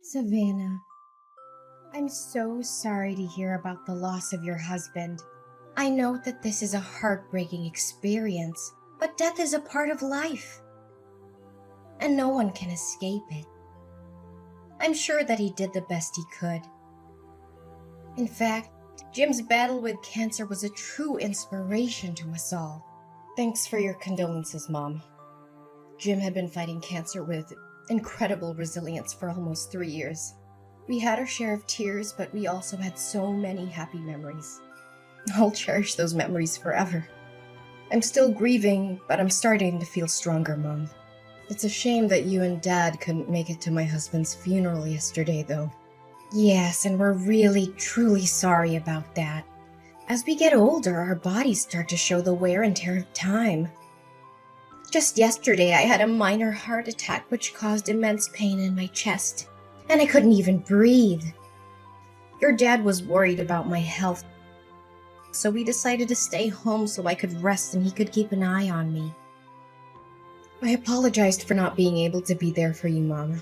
Savannah, I'm so sorry to hear about the loss of your husband. I know that this is a heartbreaking experience, but death is a part of life, and no one can escape it. I'm sure that he did the best he could. In fact, Jim's battle with cancer was a true inspiration to us all. Thanks for your condolences, Mom. Jim had been fighting cancer with incredible resilience for almost 3 years. We had our share of tears, but we also had so many happy memories. I'll cherish those memories forever. I'm still grieving, but I'm starting to feel stronger, Mom. It's a shame that you and Dad couldn't make it to my husband's funeral yesterday, though. Yes, and we're really, truly sorry about that. As we get older, our bodies start to show the wear and tear of time. Just yesterday, I had a minor heart attack which caused immense pain in my chest, and I couldn't even breathe. Your dad was worried about my health, so we decided to stay home so I could rest and he could keep an eye on me. I apologized for not being able to be there for you, Mom.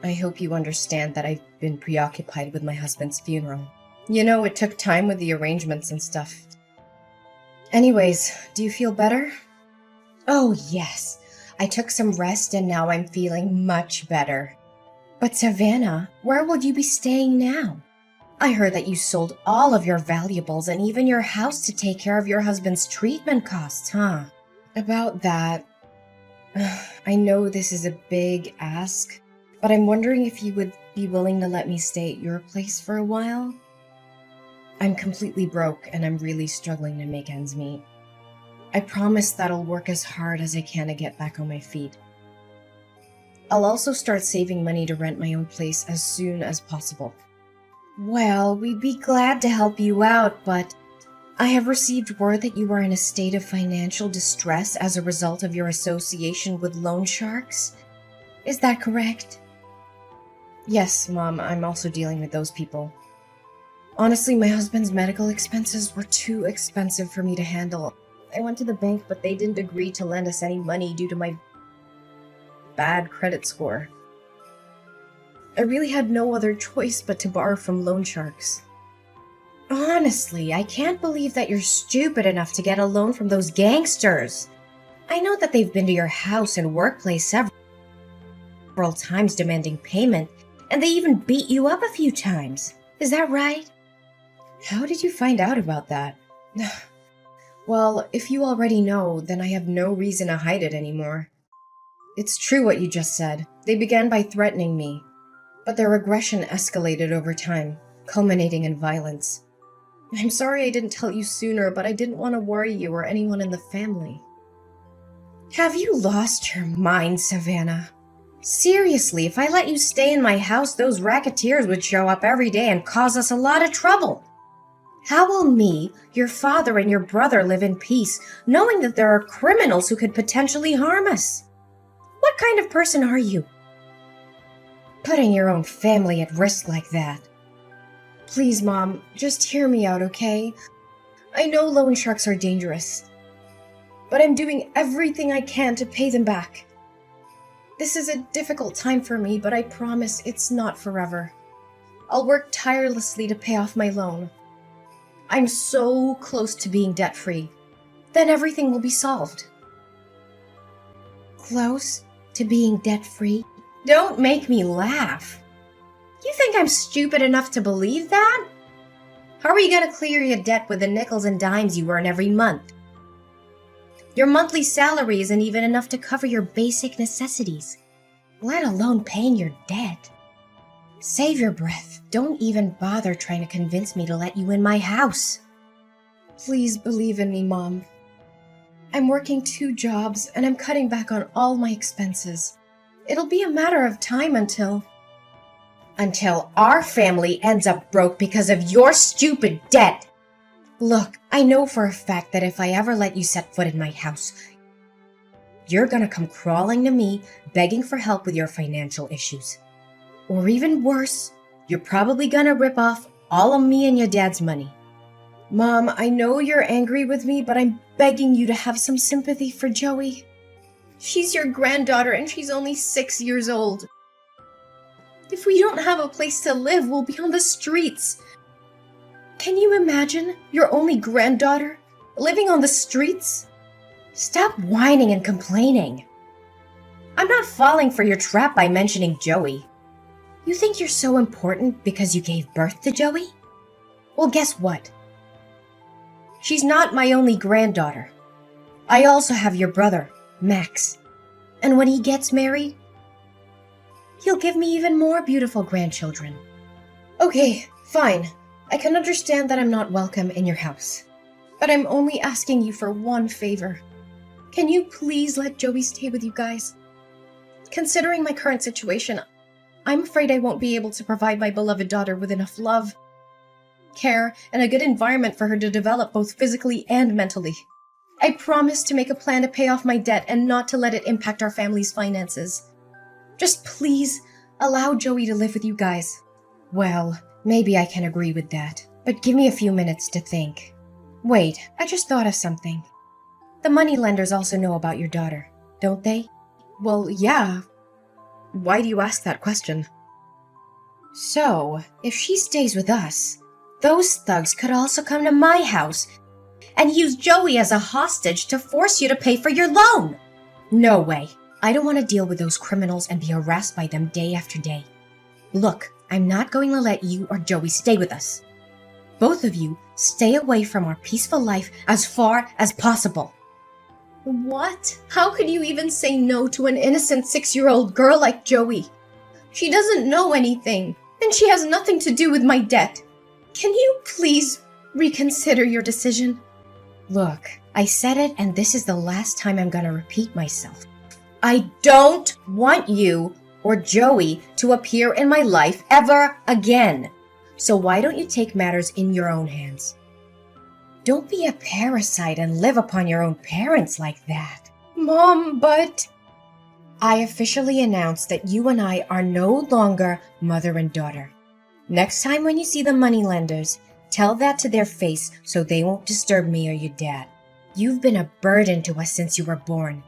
I hope you understand that I've been preoccupied with my husband's funeral. You know, it took time with the arrangements and stuff. Anyways, do you feel better? Oh, yes. I took some rest and now I'm feeling much better. But Savannah, where will you be staying now? I heard that you sold all of your valuables and even your house to take care of your husband's treatment costs, huh? About that, I know this is a big ask, but I'm wondering if you would be willing to let me stay at your place for a while? I'm completely broke and I'm really struggling to make ends meet. I promise that I'll work as hard as I can to get back on my feet. I'll also start saving money to rent my own place as soon as possible. Well, we'd be glad to help you out, but I have received word that you are in a state of financial distress as a result of your association with loan sharks. Is that correct? Yes, Mom, I'm also dealing with those people. Honestly, my husband's medical expenses were too expensive for me to handle. I went to the bank, but they didn't agree to lend us any money due to my bad credit score. I really had no other choice but to borrow from loan sharks. Honestly, I can't believe that you're stupid enough to get a loan from those gangsters. I know that they've been to your house and workplace several times demanding payment, and they even beat you up a few times. Is that right? How did you find out about that? Well, if you already know, then I have no reason to hide it anymore. It's true what you just said. They began by threatening me, but their aggression escalated over time, culminating in violence. I'm sorry I didn't tell you sooner, but I didn't want to worry you or anyone in the family. Have you lost your mind, Savannah? Seriously, if I let you stay in my house, those racketeers would show up every day and cause us a lot of trouble. How will me, your father, and your brother live in peace, knowing that there are criminals who could potentially harm us? What kind of person are you? Putting your own family at risk like that. Please, Mom, just hear me out, okay? I know loan sharks are dangerous, but I'm doing everything I can to pay them back. This is a difficult time for me, but I promise it's not forever. I'll work tirelessly to pay off my loan. I'm so close to being debt-free. Then everything will be solved. Close to being debt-free? Don't make me laugh. You think I'm stupid enough to believe that? How are you going to clear your debt with the nickels and dimes you earn every month? Your monthly salary isn't even enough to cover your basic necessities, let alone paying your debt. Save your breath. Don't even bother trying to convince me to let you in my house. Please believe in me, Mom. I'm working 2 jobs and I'm cutting back on all my expenses. It'll be a matter of time until our family ends up broke because of your stupid debt. Look, I know for a fact that if I ever let you set foot in my house, you're gonna come crawling to me, begging for help with your financial issues. Or even worse, you're probably gonna rip off all of me and your dad's money. Mom, I know you're angry with me, but I'm begging you to have some sympathy for Joey. She's your granddaughter and she's only 6 years old. If we don't have a place to live, we'll be on the streets. Can you imagine your only granddaughter living on the streets? Stop whining and complaining. I'm not falling for your trap by mentioning Joey. You think you're so important because you gave birth to Joey? Well, guess what? She's not my only granddaughter. I also have your brother, Max. And when he gets married, he'll give me even more beautiful grandchildren. Okay, fine. I can understand that I'm not welcome in your house. But I'm only asking you for one favor. Can you please let Joey stay with you guys? Considering my current situation, I'm afraid I won't be able to provide my beloved daughter with enough love, care, and a good environment for her to develop both physically and mentally. I promise to make a plan to pay off my debt and not to let it impact our family's finances. Just please allow Joey to live with you guys. Well, maybe I can agree with that, but give me a few minutes to think. Wait, I just thought of something. The moneylenders also know about your daughter, don't they? Well, yeah. Why do you ask that question? So, if she stays with us, those thugs could also come to my house and use Joey as a hostage to force you to pay for your loan. No way. I don't want to deal with those criminals and be harassed by them day after day. Look, I'm not going to let you or Joey stay with us. Both of you stay away from our peaceful life as far as possible. What? How could you even say no to an innocent 6-year-old girl like Joey? She doesn't know anything, and she has nothing to do with my debt. Can you please reconsider your decision? Look, I said it, and this is the last time I'm gonna repeat myself. I don't want you or Joey to appear in my life ever again. So why don't you take matters in your own hands? Don't be a parasite and live upon your own parents like that. Mom, but... I officially announce that you and I are no longer mother and daughter. Next time when you see the moneylenders, tell that to their face so they won't disturb me or your dad. You've been a burden to us since you were born.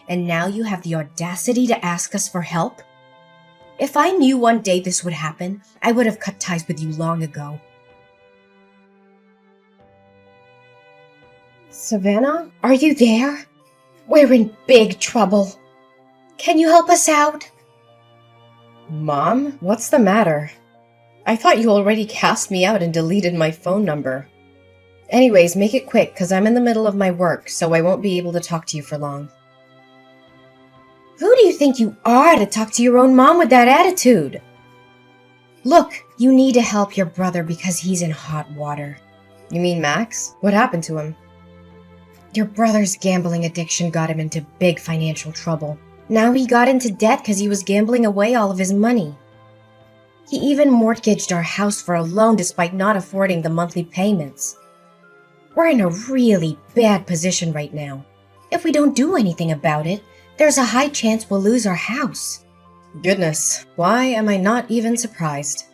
And now you have the audacity to ask us for help? If I knew one day this would happen, I would have cut ties with you long ago. Savannah, are you there? We're in big trouble. Can you help us out? Mom, what's the matter? I thought you already cast me out and deleted my phone number. Anyways, make it quick, because I'm in the middle of my work, so I won't be able to talk to you for long. Who do you think you are to talk to your own mom with that attitude? Look, you need to help your brother because he's in hot water. You mean Max? What happened to him? Your brother's gambling addiction got him into big financial trouble. Now he got into debt because he was gambling away all of his money. He even mortgaged our house for a loan despite not affording the monthly payments. We're in a really bad position right now. If we don't do anything about it, there's a high chance we'll lose our house. Goodness, why am I not even surprised?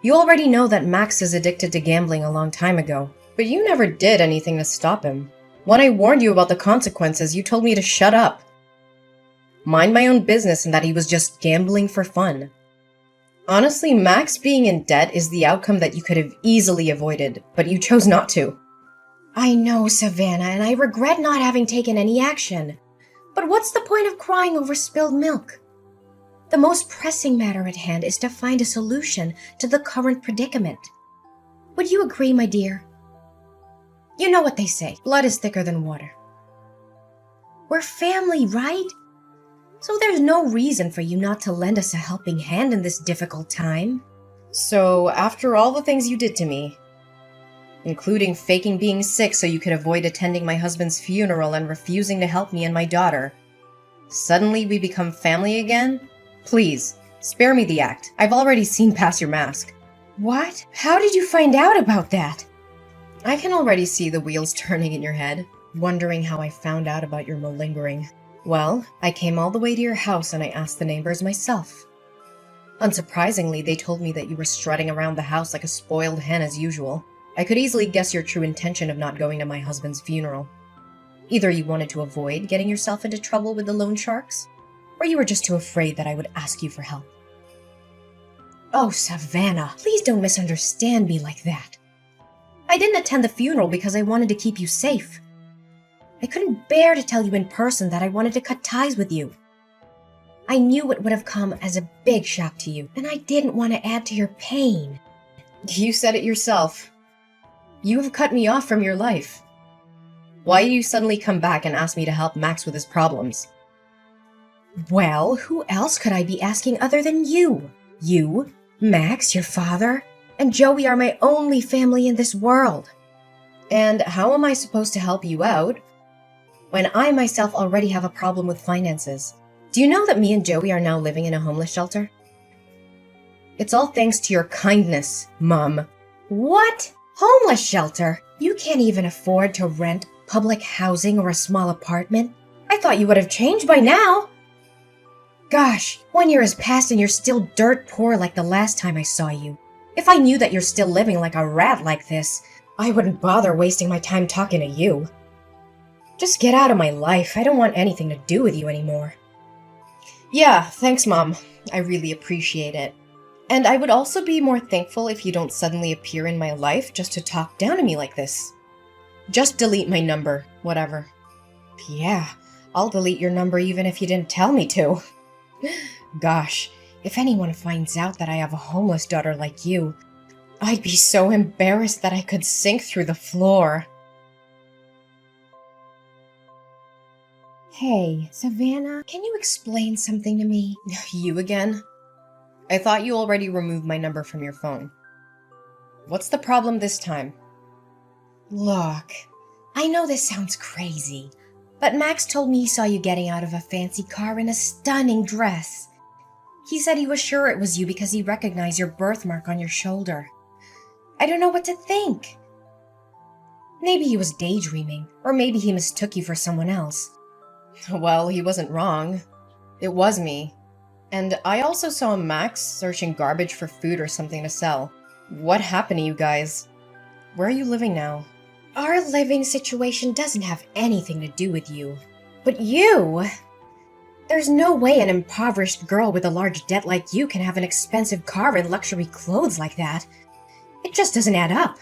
You already know that Max is addicted to gambling a long time ago, but you never did anything to stop him. When I warned you about the consequences, you told me to shut up. Mind my own business and that he was just gambling for fun. Honestly, Max being in debt is the outcome that you could have easily avoided, but you chose not to. I know, Savannah, and I regret not having taken any action. But what's the point of crying over spilled milk? The most pressing matter at hand is to find a solution to the current predicament. Would you agree, my dear? You know what they say, blood is thicker than water. We're family, right? So there's no reason for you not to lend us a helping hand in this difficult time. So, after all the things you did to me, including faking being sick so you could avoid attending my husband's funeral and refusing to help me and my daughter, suddenly we become family again? Please, spare me the act. I've already seen past your mask. What? How did you find out about that? I can already see the wheels turning in your head, wondering how I found out about your malingering. Well, I came all the way to your house and I asked the neighbors myself. Unsurprisingly, they told me that you were strutting around the house like a spoiled hen as usual. I could easily guess your true intention of not going to my husband's funeral. Either you wanted to avoid getting yourself into trouble with the loan sharks, or you were just too afraid that I would ask you for help. Oh, Savannah, please don't misunderstand me like that. I didn't attend the funeral because I wanted to keep you safe. I couldn't bear to tell you in person that I wanted to cut ties with you. I knew it would have come as a big shock to you, and I didn't want to add to your pain. You said it yourself. You have cut me off from your life. Why do you suddenly come back and ask me to help Max with his problems? Well, who else could I be asking other than you? You, Max, your father, and Joey are my only family in this world. And how am I supposed to help you out when I myself already have a problem with finances? Do you know that me and Joey are now living in a homeless shelter? It's all thanks to your kindness, Mom. What? Homeless shelter? You can't even afford to rent public housing or a small apartment? I thought you would have changed by now. Gosh, 1 year has passed and you're still dirt poor like the last time I saw you. If I knew that you're still living like a rat like this, I wouldn't bother wasting my time talking to you. Just get out of my life. I don't want anything to do with you anymore. Yeah, thanks, Mom. I really appreciate it. And I would also be more thankful if you don't suddenly appear in my life just to talk down to me like this. Just delete my number, whatever. Yeah, I'll delete your number even if you didn't tell me to. Gosh, if anyone finds out that I have a homeless daughter like you, I'd be so embarrassed that I could sink through the floor. Hey, Savannah, can you explain something to me? You again? I thought you already removed my number from your phone. What's the problem this time? Look, I know this sounds crazy, but Max told me he saw you getting out of a fancy car in a stunning dress. He said he was sure it was you because he recognized your birthmark on your shoulder. I don't know what to think. Maybe he was daydreaming, or maybe he mistook you for someone else. Well, he wasn't wrong. It was me. And I also saw Max searching garbage for food or something to sell. What happened to you guys? Where are you living now? Our living situation doesn't have anything to do with you. But you? There's no way an impoverished girl with a large debt like you can have an expensive car and luxury clothes like that. It just doesn't add up.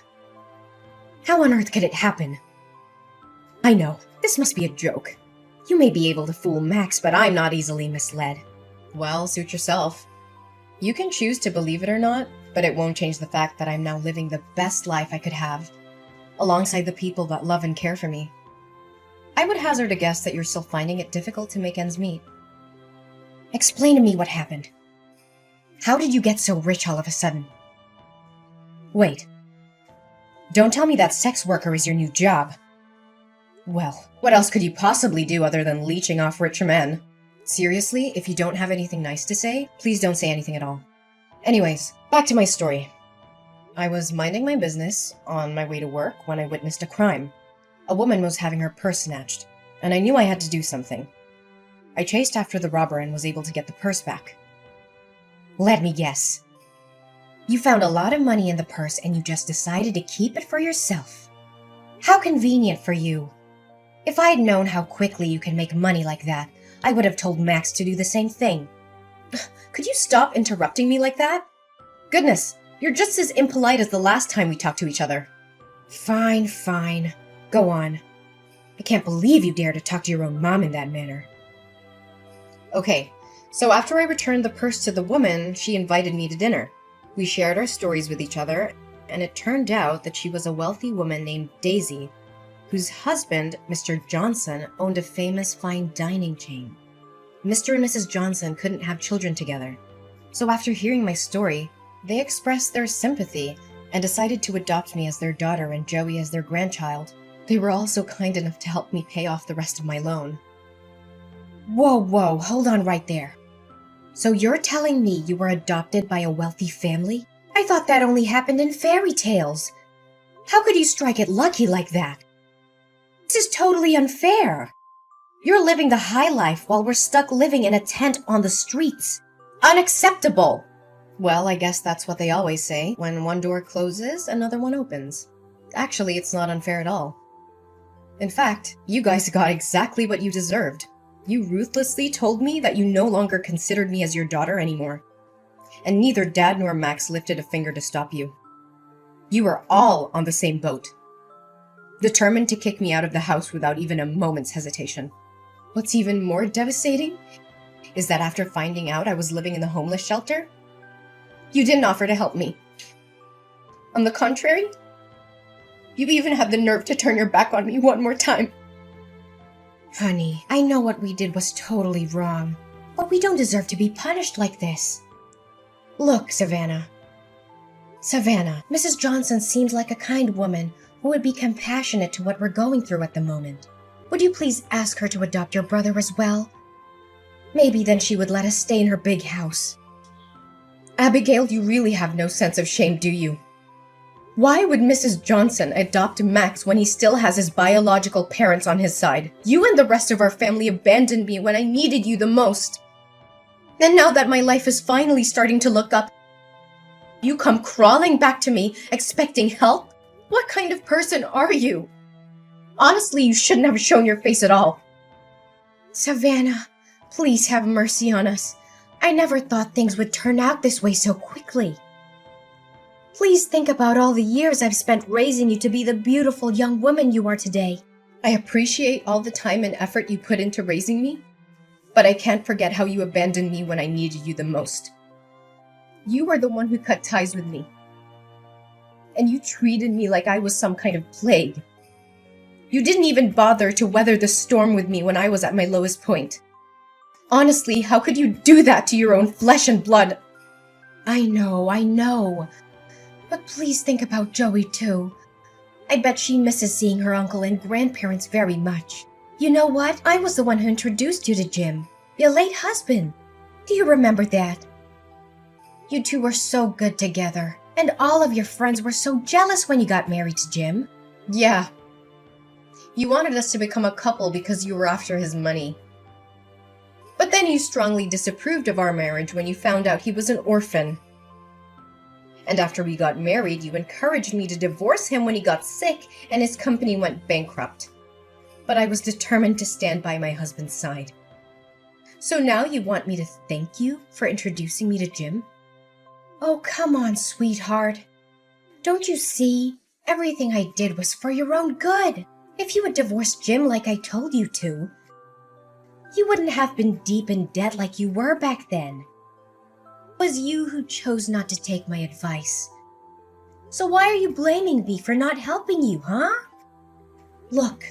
How on earth could it happen? I know, this must be a joke. You may be able to fool Max, but I'm not easily misled. Well, suit yourself. You can choose to believe it or not, but it won't change the fact that I'm now living the best life I could have, alongside the people that love and care for me. I would hazard a guess that you're still finding it difficult to make ends meet. Explain to me what happened. How did you get so rich all of a sudden? Wait. Don't tell me that sex worker is your new job. Well, what else could you possibly do other than leeching off rich men? Seriously, if you don't have anything nice to say, please don't say anything at all. Anyways, back to my story. I was minding my business on my way to work when I witnessed a crime. A woman was having her purse snatched, and I knew I had to do something. I chased after the robber and was able to get the purse back. Let me guess. You found a lot of money in the purse and you just decided to keep it for yourself. How convenient for you. If I had known how quickly you can make money like that, I would have told Max to do the same thing. Could you stop interrupting me like that? Goodness, you're just as impolite as the last time we talked to each other. Fine, fine. Go on. I can't believe you dare to talk to your own mom in that manner. Okay, so after I returned the purse to the woman, she invited me to dinner. We shared our stories with each other, and it turned out that she was a wealthy woman named Daisy, whose husband, Mr. Johnson, owned a famous fine dining chain. Mr. and Mrs. Johnson couldn't have children together, so after hearing my story, they expressed their sympathy and decided to adopt me as their daughter and Joey as their grandchild. They were also kind enough to help me pay off the rest of my loan. Whoa, hold on right there. So you're telling me you were adopted by a wealthy family? I thought that only happened in fairy tales. How could you strike it lucky like that? This is totally unfair. You're living the high life while we're stuck living in a tent on the streets. Unacceptable! Well, I guess that's what they always say. When one door closes, another one opens. Actually, it's not unfair at all. In fact, you guys got exactly what you deserved. You ruthlessly told me that you no longer considered me as your daughter anymore. And neither Dad nor Max lifted a finger to stop you. You were all on the same boat, determined to kick me out of the house without even a moment's hesitation. What's even more devastating is that after finding out I was living in the homeless shelter, you didn't offer to help me. On the contrary, you even had the nerve to turn your back on me one more time. Honey, I know what we did was totally wrong, but we don't deserve to be punished like this. Look, Savannah, Mrs. Johnson seems like a kind woman who would be compassionate to what we're going through at the moment. Would you please ask her to adopt your brother as well? Maybe then she would let us stay in her big house. Abigail, you really have no sense of shame, do you? Why would Mrs. Johnson adopt Max when he still has his biological parents on his side? You and the rest of our family abandoned me when I needed you the most. And now that my life is finally starting to look up, you come crawling back to me, expecting help? What kind of person are you? Honestly, you shouldn't have shown your face at all. Savannah, please have mercy on us. I never thought things would turn out this way so quickly. Please think about all the years I've spent raising you to be the beautiful young woman you are today. I appreciate all the time and effort you put into raising me, but I can't forget how you abandoned me when I needed you the most. You were the one who cut ties with me, and you treated me like I was some kind of plague. You didn't even bother to weather the storm with me when I was at my lowest point. Honestly, how could you do that to your own flesh and blood? I know. But please think about Joey too. I bet she misses seeing her uncle and grandparents very much. You know what? I was the one who introduced you to Jim, your late husband. Do you remember that? You two were so good together, and all of your friends were so jealous when you got married to Jim. Yeah. You wanted us to become a couple because you were after his money. But then you strongly disapproved of our marriage when you found out he was an orphan. And after we got married, you encouraged me to divorce him when he got sick and his company went bankrupt. But I was determined to stand by my husband's side. So now you want me to thank you for introducing me to Jim? Oh, come on, sweetheart. Don't you see? Everything I did was for your own good. If you had divorced Jim like I told you to, you wouldn't have been deep in debt like you were back then. It was you who chose not to take my advice. So why are you blaming me for not helping you, huh? Look,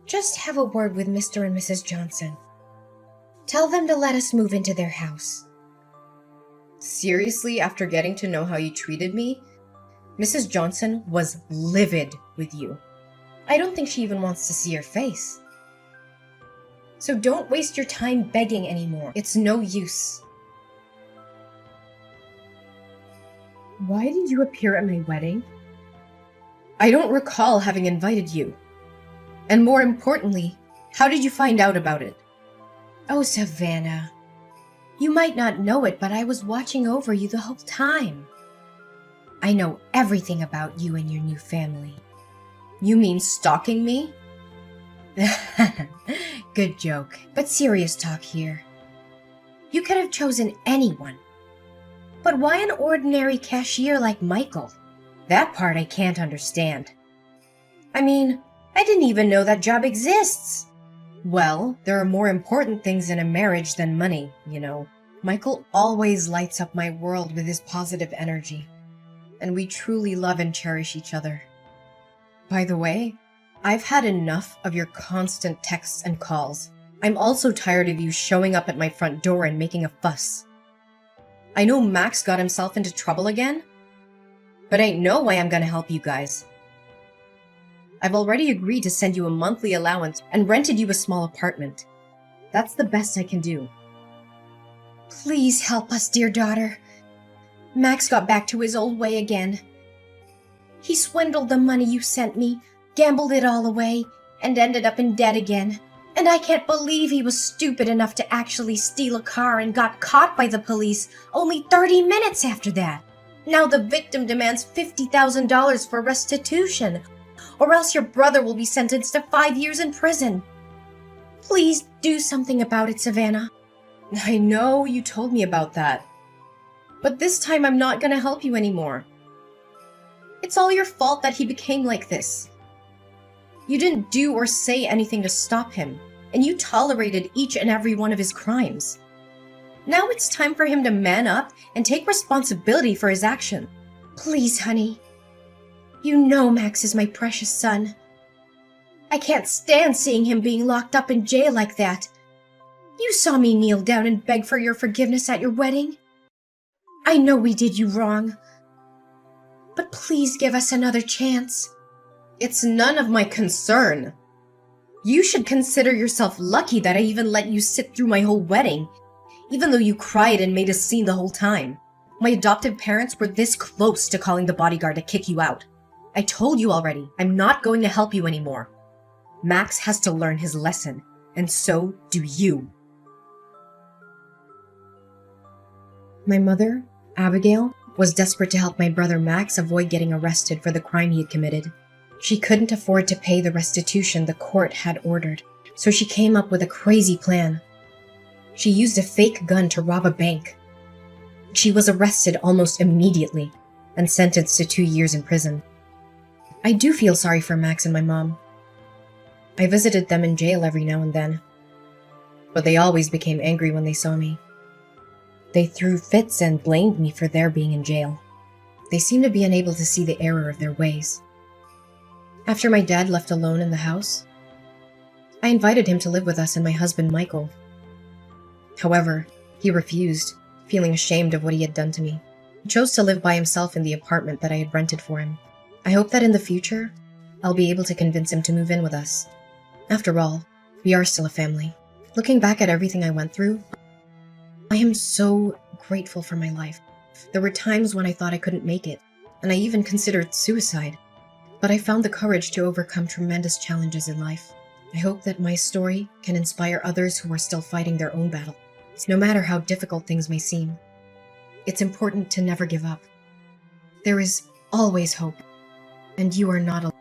just have a word with Mr. and Mrs. Johnson. Tell them to let us move into their house. Seriously, after getting to know how you treated me, Mrs. Johnson was livid with you. I don't think she even wants to see your face. So don't waste your time begging anymore. It's no use. Why did you appear at my wedding? I don't recall having invited you. And more importantly, how did you find out about it? Oh, Savannah. You might not know it, but I was watching over you the whole time. I know everything about you and your new family. You mean stalking me? Good joke, but serious talk here. You could have chosen anyone. But why an ordinary cashier like Michael? That part I can't understand. I mean, I didn't even know that job exists. Well, there are more important things in a marriage than money, you know. Michael always lights up my world with his positive energy, and we truly love and cherish each other. By the way, I've had enough of your constant texts and calls. I'm also tired of you showing up at my front door and making a fuss. I know Max got himself into trouble again, but ain't no way I'm gonna help you guys. I've already agreed to send you a monthly allowance and rented you a small apartment. That's the best I can do. Please help us, dear daughter. Max got back to his old way again. He swindled the money you sent me, gambled it all away, and ended up in debt again. And I can't believe he was stupid enough to actually steal a car and got caught by the police only 30 minutes after that. Now the victim demands $50,000 for restitution, or else your brother will be sentenced to 5 years in prison. Please do something about it, Savannah. I know you told me about that, But this time I'm not gonna help you anymore. It's all your fault that he became like this. You didn't do or say anything to stop him, and you tolerated each and every one of his crimes. Now it's time for him to man up and take responsibility for his action. Please, honey. You know Max is my precious son. I can't stand seeing him being locked up in jail like that. You saw me kneel down and beg for your forgiveness at your wedding. I know we did you wrong. But please give us another chance. It's none of my concern. You should consider yourself lucky that I even let you sit through my whole wedding, even though you cried and made a scene the whole time. My adoptive parents were this close to calling the bodyguard to kick you out. I told you already, I'm not going to help you anymore. Max has to learn his lesson, and so do you. My mother, Abigail, was desperate to help my brother Max avoid getting arrested for the crime he had committed. She couldn't afford to pay the restitution the court had ordered, so she came up with a crazy plan. She used a fake gun to rob a bank. She was arrested almost immediately and sentenced to 2 years in prison. I do feel sorry for Max and my mom. I visited them in jail every now and then, but they always became angry when they saw me. They threw fits and blamed me for their being in jail. They seemed to be unable to see the error of their ways. After my dad left alone in the house, I invited him to live with us and my husband Michael. However, he refused, feeling ashamed of what he had done to me. He chose to live by himself in the apartment that I had rented for him. I hope that in the future, I'll be able to convince him to move in with us. After all, we are still a family. Looking back at everything I went through, I am so grateful for my life. There were times when I thought I couldn't make it, and I even considered suicide. But I found the courage to overcome tremendous challenges in life. I hope that my story can inspire others who are still fighting their own battle. No matter how difficult things may seem, it's important to never give up. There is always hope, and you are not alone.